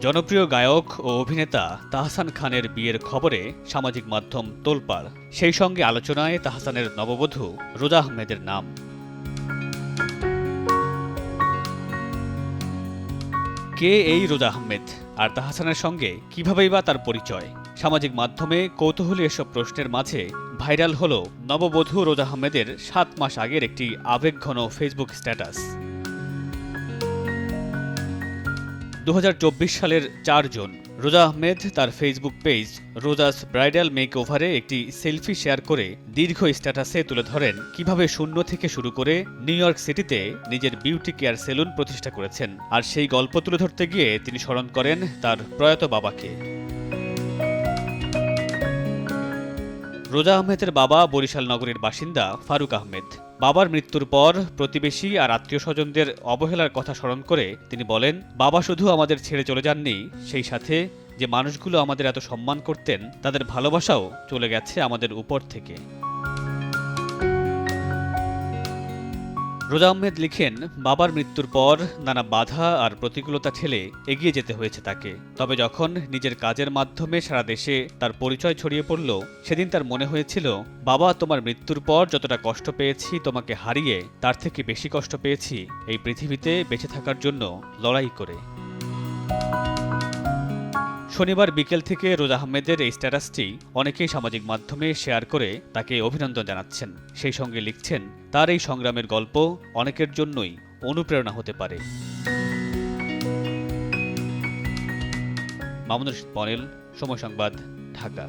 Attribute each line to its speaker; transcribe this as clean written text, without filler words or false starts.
Speaker 1: জনপ্রিয় গায়ক ও অভিনেতা তাহসান খানের বিয়ের খবরে সামাজিক মাধ্যম তোলপাড়। সেই সঙ্গে আলোচনায় তাহসানের নববধূ রোজা আহমেদের নাম। কে এই রোজা আহমেদ, আর তাহসানের সঙ্গে কিভাবেই বা তার পরিচয়? সামাজিক মাধ্যমে কৌতূহলী এসব প্রশ্নের মাঝে ভাইরাল হল নববধূ রোজা আহমেদের ৭ মাস আগের একটি আবেগঘন ফেসবুক স্ট্যাটাস। ২০২৪ সালের ৪ জুন রোজা আহমেদ তার ফেসবুক পেজ রোজাস ব্রাইডাল মেকওভারে একটি সেলফি শেয়ার করে দীর্ঘ স্ট্যাটাসে তুলে ধরেন কিভাবে শূন্য থেকে শুরু করে নিউ ইয়র্ক সিটিতে নিজের বিউটি কেয়ার সেলুন প্রতিষ্ঠা করেছেন। আর সেই গল্প তুলে ধরতে গিয়ে তিনি স্মরণ করেন তার প্রয়াত বাবাকে। রোজা আহমেদের বাবা বরিশাল নগরীর বাসিন্দা ফারুক আহমেদ। বাবার মৃত্যুর পর প্রতিবেশী আর আত্মীয় স্বজনদের অবহেলার কথা স্মরণ করে তিনি বলেন, বাবা শুধু আমাদের ছেড়ে চলে যাননি, সেই সাথে যে মানুষগুলো আমাদের এত সম্মান করতেন তাদের ভালোবাসাও চলে গেছে আমাদের উপর থেকে। রোজা আহমেদ লিখেন, বাবার মৃত্যুর পর নানা বাধা আর প্রতিকূলতা ঠেলে এগিয়ে যেতে হয়েছে তাকে। তবে যখন নিজের কাজের মাধ্যমে সারা দেশে তার পরিচয় ছড়িয়ে পড়ল, সেদিন তার মনে হয়েছিল, বাবা, তোমার মৃত্যুর পর যতটা কষ্ট পেয়েছি তোমাকে হারিয়ে, তার থেকে বেশি কষ্ট পেয়েছি এই পৃথিবীতে বেঁচে থাকার জন্য লড়াই করে। শনিবার বিকেল থেকে রোজা আহমেদের এই স্ট্যাটাসটি অনেকেই সামাজিক মাধ্যমে শেয়ার করে তাকে অভিনন্দন জানাচ্ছেন। সেই সঙ্গে লিখছেন, তার এই সংগ্রামের গল্প অনেকের জন্যই অনুপ্রেরণা হতে পারে। মামুনুর রশীদ পনেল, সময় সংবাদ, ঢাকা।